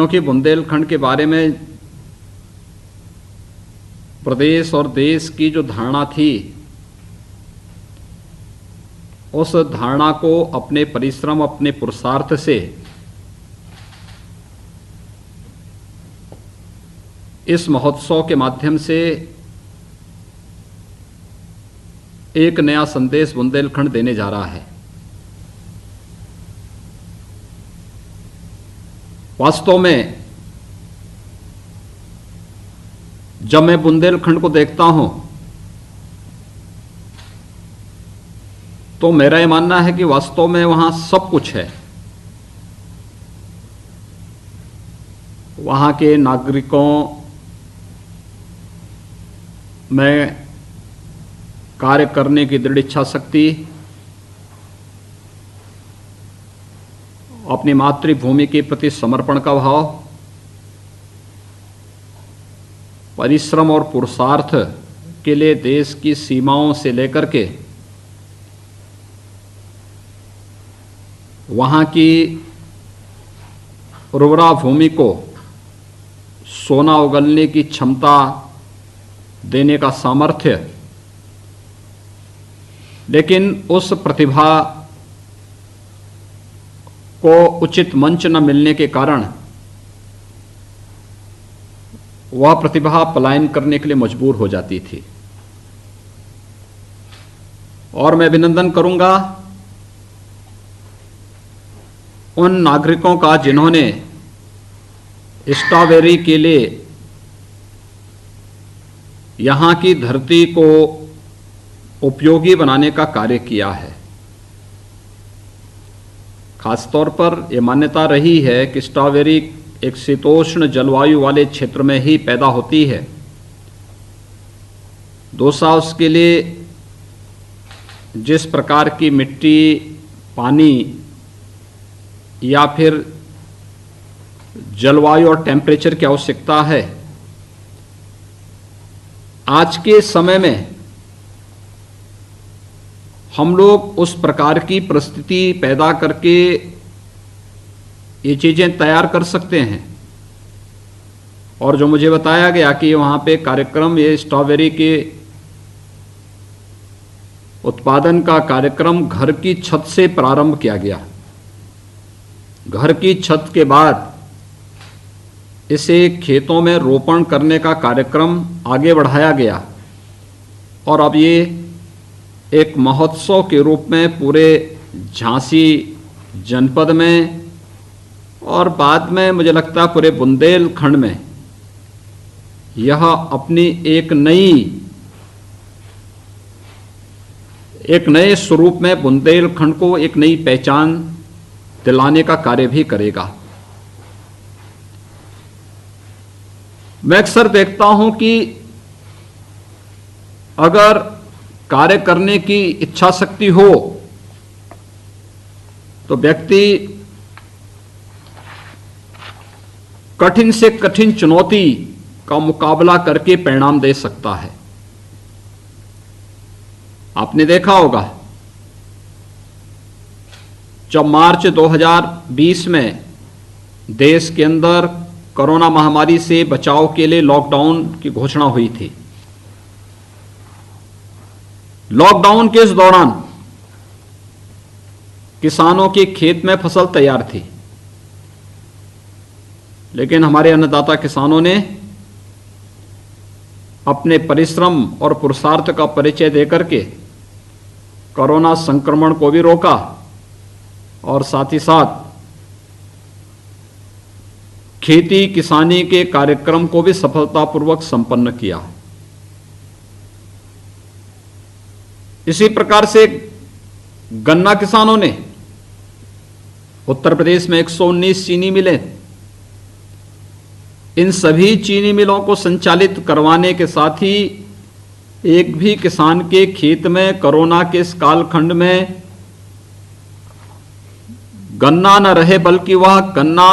क्योंकि बुंदेलखंड के बारे में प्रदेश और देश की जो धारणा थी, उस धारणा को अपने परिश्रम, अपने पुरुषार्थ से इस महोत्सव के माध्यम से एक नया संदेश बुंदेलखंड देने जा रहा है। वास्तव में जब मैं बुंदेलखंड को देखता हूं तो मेरा ये मानना है कि वास्तव में वहां सब कुछ है। वहां के नागरिकों में कार्य करने की दृढ़ इच्छा शक्ति, अपनी मातृभूमि के प्रति समर्पण का भाव, परिश्रम और पुरुषार्थ के लिए देश की सीमाओं से लेकर के वहां की उर्वरा भूमि को सोना उगलने की क्षमता देने का सामर्थ्य, लेकिन उस प्रतिभा को उचित मंच न मिलने के कारण वह प्रतिभा पलायन करने के लिए मजबूर हो जाती थी। और मैं अभिनंदन करूंगा उन नागरिकों का जिन्होंने स्ट्रॉबेरी के लिए यहां की धरती को उपयोगी बनाने का कार्य किया है। खासतौर पर यह मान्यता रही है कि स्ट्रॉबेरी एक शीतोष्ण जलवायु वाले क्षेत्र में ही पैदा होती है। दूसरा, उसके लिए जिस प्रकार की मिट्टी, पानी या फिर जलवायु और टेम्परेचर की आवश्यकता है, आज के समय में हम लोग उस प्रकार की परिस्थिति पैदा करके ये चीजें तैयार कर सकते हैं। और जो मुझे बताया गया कि वहां पे कार्यक्रम, ये स्ट्रॉबेरी के उत्पादन का कार्यक्रम घर की छत से प्रारंभ किया गया। घर की छत के बाद इसे खेतों में रोपण करने का कार्यक्रम आगे बढ़ाया गया और अब ये एक महोत्सव के रूप में पूरे झांसी जनपद में और बाद में मुझे लगता है पूरे बुंदेलखंड में यह अपनी एक नए स्वरूप में बुंदेलखंड को एक नई पहचान दिलाने का कार्य भी करेगा। मैं अक्सर देखता हूं कि अगर कार्य करने की इच्छा शक्ति हो तो व्यक्ति कठिन से कठिन चुनौती का मुकाबला करके परिणाम दे सकता है। आपने देखा होगा जब मार्च 2020 में देश के अंदर कोरोना महामारी से बचाव के लिए लॉकडाउन की घोषणा हुई थी। लॉकडाउन के इस दौरान किसानों के खेत में फसल तैयार थी, लेकिन हमारे अन्नदाता किसानों ने अपने परिश्रम और पुरुषार्थ का परिचय देकर के कोरोना संक्रमण को भी रोका और साथ ही साथ खेती किसानी के कार्यक्रम को भी सफलतापूर्वक संपन्न किया। इसी प्रकार से गन्ना किसानों ने उत्तर प्रदेश में 119 चीनी मिलें, इन सभी चीनी मिलों को संचालित करवाने के साथ ही एक भी किसान के खेत में कोरोना के इस कालखंड में गन्ना न रहे बल्कि वह गन्ना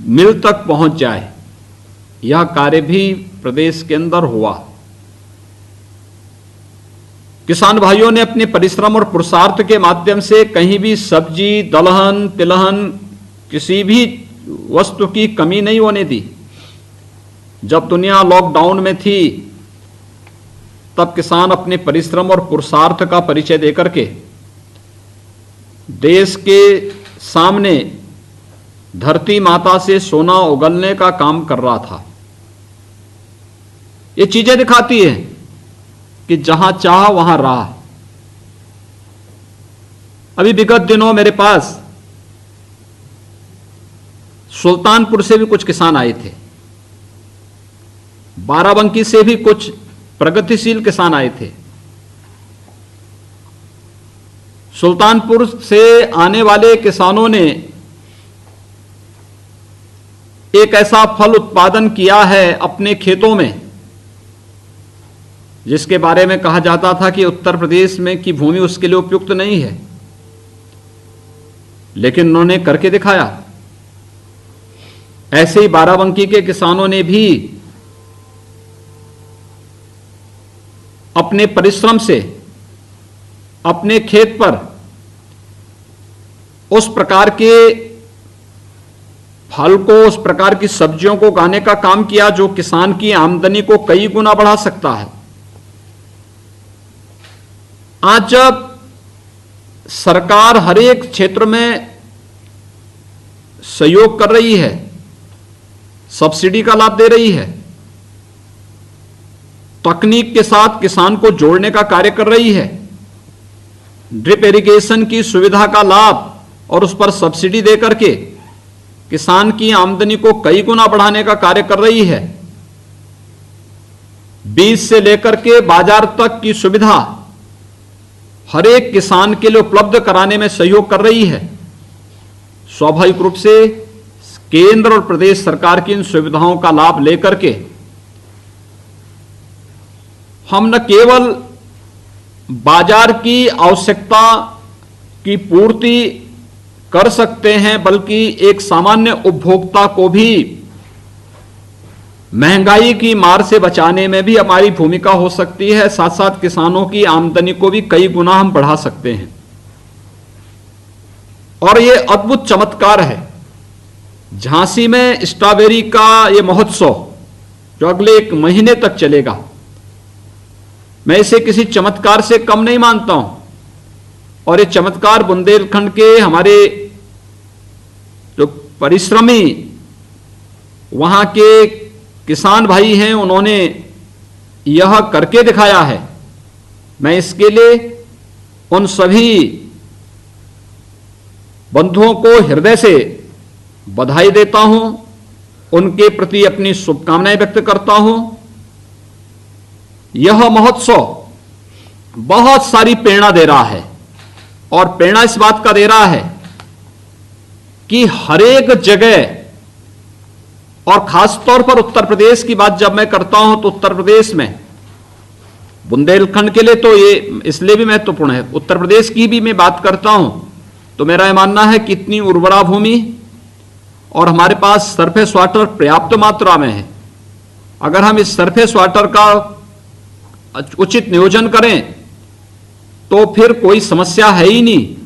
मिल तक पहुंच जाए, यह कार्य भी प्रदेश के अंदर हुआ। किसान भाइयों ने अपने परिश्रम और पुरुषार्थ के माध्यम से कहीं भी सब्जी, दलहन, तिलहन, किसी भी वस्तु की कमी नहीं होने दी। जब दुनिया लॉकडाउन में थी तब किसान अपने परिश्रम और पुरुषार्थ का परिचय देकर के देश के सामने धरती माता से सोना उगलने का काम कर रहा था। ये चीजें दिखाती है कि जहां चाह वहां राह। अभी विगत दिनों मेरे पास सुल्तानपुर से भी कुछ किसान आए थे, बाराबंकी से भी कुछ प्रगतिशील किसान आए थे। सुल्तानपुर से आने वाले किसानों ने एक ऐसा फल उत्पादन किया है अपने खेतों में जिसके बारे में कहा जाता था कि उत्तर प्रदेश में की भूमि उसके लिए उपयुक्त नहीं है, लेकिन उन्होंने करके दिखाया। ऐसे ही बाराबंकी के किसानों ने भी अपने परिश्रम से अपने खेत पर उस प्रकार के फल को, उस प्रकार की सब्जियों को उगाने का काम किया जो किसान की आमदनी को कई गुना बढ़ा सकता है। आज जब सरकार हर एक क्षेत्र में सहयोग कर रही है, सब्सिडी का लाभ दे रही है, तकनीक के साथ किसान को जोड़ने का कार्य कर रही है, ड्रिप इरिगेशन की सुविधा का लाभ और उस पर सब्सिडी देकर के किसान की आमदनी को कई गुना बढ़ाने का कार्य कर रही है, बीज से लेकर के बाजार तक की सुविधा हर एक किसान के लिए उपलब्ध कराने में सहयोग कर रही है। स्वाभाविक रूप से केंद्र और प्रदेश सरकार की इन सुविधाओं का लाभ लेकर के हम न केवल बाजार की आवश्यकता की पूर्ति कर सकते हैं, बल्कि एक सामान्य उपभोक्ता को भी महंगाई की मार से बचाने में भी हमारी भूमिका हो सकती है। साथ साथ किसानों की आमदनी को भी कई गुना हम बढ़ा सकते हैं। और ये अद्भुत चमत्कार है। झांसी में स्ट्रॉबेरी का ये महोत्सव जो अगले 1 महीने तक चलेगा, मैं इसे किसी चमत्कार से कम नहीं मानता हूं। और ये चमत्कार बुंदेलखंड के हमारे जो परिश्रमी वहां के किसान भाई हैं, उन्होंने यह करके दिखाया है। मैं इसके लिए उन सभी बंधुओं को हृदय से बधाई देता हूं, उनके प्रति अपनी शुभकामनाएं व्यक्त करता हूं। यह महोत्सव बहुत सारी प्रेरणा दे रहा है, और प्रेरणा इस बात का दे रहा है कि हर एक जगह, और खासतौर पर उत्तर प्रदेश की बात जब मैं करता हूं तो उत्तर प्रदेश में, बुंदेलखंड के लिए तो ये इसलिए भी महत्वपूर्ण है, उत्तर प्रदेश की भी मैं बात करता हूं तो मेरा यह मानना है कि इतनी उर्वरा भूमि और हमारे पास सरफेस वाटर पर्याप्त मात्रा में है। अगर हम इस सरफेस वाटर का उचित नियोजन करें तो फिर कोई समस्या है ही नहीं।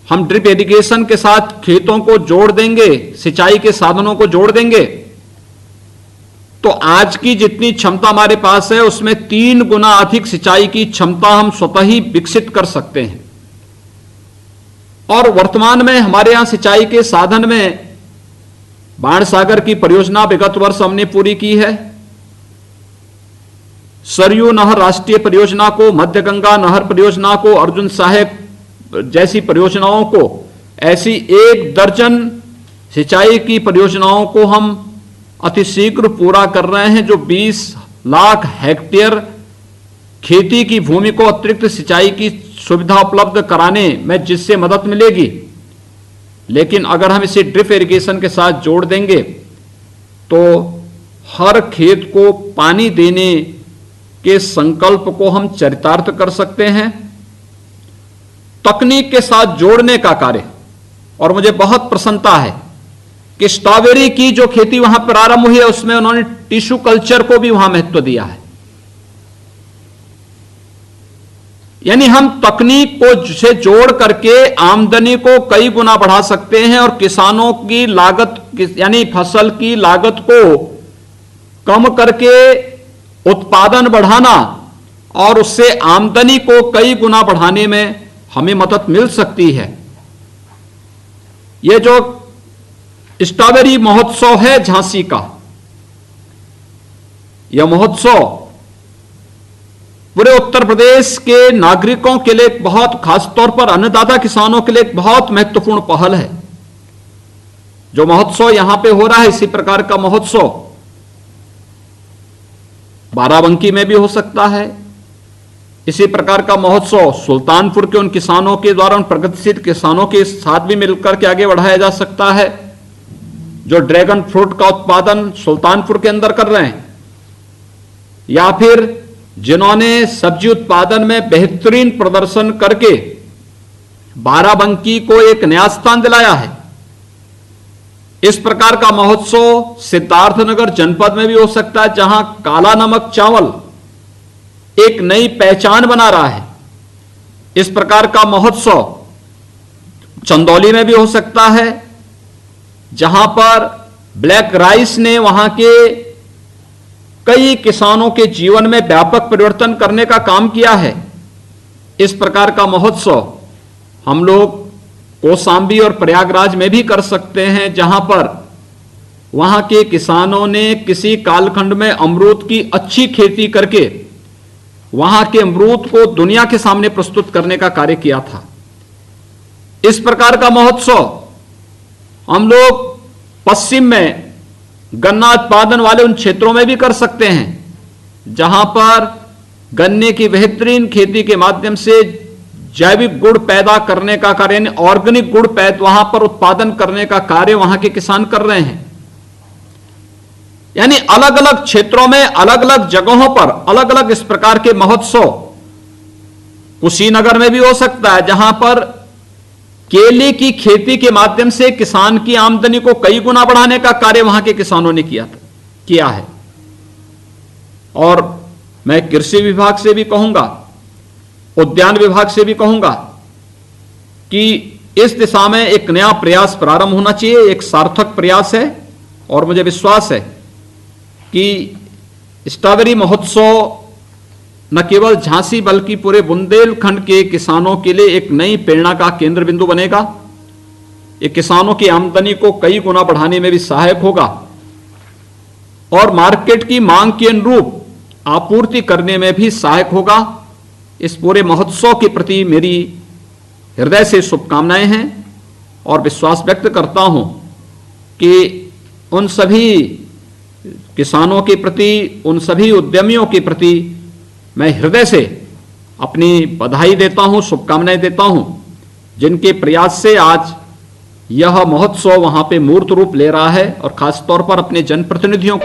हम ड्रिप इरिगेशन के साथ खेतों को जोड़ देंगे, सिंचाई के साधनों को जोड़ देंगे, तो आज की जितनी क्षमता हमारे पास है उसमें 3 गुना अधिक सिंचाई की क्षमता हम स्वतः ही विकसित कर सकते हैं। और वर्तमान में हमारे यहां सिंचाई के साधन में बाणसागर की परियोजना विगत वर्ष हमने पूरी की है। सरयू नहर राष्ट्रीय परियोजना को, मध्य गंगा नहर परियोजना को, अर्जुन सहायक जैसी परियोजनाओं को, ऐसी 1 दर्जन सिंचाई की परियोजनाओं को हम अतिशीघ्र पूरा कर रहे हैं, जो 20 लाख हेक्टेयर खेती की भूमि को अतिरिक्त सिंचाई की सुविधा उपलब्ध कराने में जिससे मदद मिलेगी। लेकिन अगर हम इसे ड्रिप इरिगेशन के साथ जोड़ देंगे तो हर खेत को पानी देने के संकल्प को हम चरितार्थ कर सकते हैं। तकनीक के साथ जोड़ने का कार्य, और मुझे बहुत प्रसन्नता है कि स्ट्रॉबेरी की जो खेती वहां प्रारंभ हुई है उसमें उन्होंने टिश्यू कल्चर को भी वहां महत्व दिया है। यानी हम तकनीक को से जोड़ करके आमदनी को कई गुना बढ़ा सकते हैं और किसानों की लागत यानी फसल की लागत को कम करके उत्पादन बढ़ाना और उससे आमदनी को कई गुना बढ़ाने में हमें मदद मिल सकती है। यह जो स्ट्रॉबेरी महोत्सव है झांसी का, यह महोत्सव पूरे उत्तर प्रदेश के नागरिकों के लिए बहुत, खासतौर पर अन्नदाता किसानों के लिए एक बहुत महत्वपूर्ण पहल है। जो महोत्सव यहां पे हो रहा है, इसी प्रकार का महोत्सव बाराबंकी में भी हो सकता है। इसी प्रकार का महोत्सव सुल्तानपुर के उन किसानों के द्वारा, उन प्रगतिशील किसानों के साथ भी मिलकर के आगे बढ़ाया जा सकता है जो ड्रैगन फ्रूट का उत्पादन सुल्तानपुर के अंदर कर रहे हैं, या फिर जिन्होंने सब्जी उत्पादन में बेहतरीन प्रदर्शन करके बाराबंकी को एक नया स्थान दिलाया है। इस प्रकार का महोत्सव सिद्धार्थनगर जनपद में भी हो सकता है, जहां काला नमक चावल एक नई पहचान बना रहा है। इस प्रकार का महोत्सव चंदौली में भी हो सकता है, जहां पर ब्लैक राइस ने वहां के कई किसानों के जीवन में व्यापक परिवर्तन करने का काम किया है। इस प्रकार का महोत्सव हम लोग कौशाम्बी और प्रयागराज में भी कर सकते हैं, जहां पर वहां के किसानों ने किसी कालखंड में अमरूद की अच्छी खेती करके वहां के अमरूद को दुनिया के सामने प्रस्तुत करने का कार्य किया था। इस प्रकार का महोत्सव हम लोग पश्चिम में गन्ना उत्पादन वाले उन क्षेत्रों में भी कर सकते हैं, जहां पर गन्ने की बेहतरीन खेती के माध्यम से जैविक गुड़ पैदा करने का कार्य, यानी ऑर्गेनिक गुड़ वहां पर उत्पादन करने का कार्य वहां के किसान कर रहे हैं। यानी अलग अलग क्षेत्रों में, अलग अलग जगहों पर अलग अलग इस प्रकार के महोत्सव, कुशीनगर में भी हो सकता है, जहां पर केले की खेती के माध्यम से किसान की आमदनी को कई गुना बढ़ाने का कार्य वहां के किसानों ने किया है। और मैं कृषि विभाग से भी कहूंगा, उद्यान विभाग से भी कहूंगा कि इस दिशा में एक नया प्रयास प्रारंभ होना चाहिए। एक सार्थक प्रयास है और मुझे विश्वास है कि स्ट्रॉबेरी महोत्सव न केवल झांसी बल्कि पूरे बुंदेलखंड के किसानों के लिए एक नई प्रेरणा का केंद्र बिंदु बनेगा। ये किसानों की आमदनी को कई गुना बढ़ाने में भी सहायक होगा और मार्केट की मांग के अनुरूप आपूर्ति करने में भी सहायक होगा। इस पूरे महोत्सव के प्रति मेरी हृदय से शुभकामनाएं हैं और विश्वास व्यक्त करता हूं कि उन सभी किसानों के प्रति, उन सभी उद्यमियों के प्रति मैं हृदय से अपनी बधाई देता हूं, शुभकामनाएं देता हूं, जिनके प्रयास से आज यह महोत्सव वहां पे मूर्त रूप ले रहा है और खासतौर पर अपने जनप्रतिनिधियों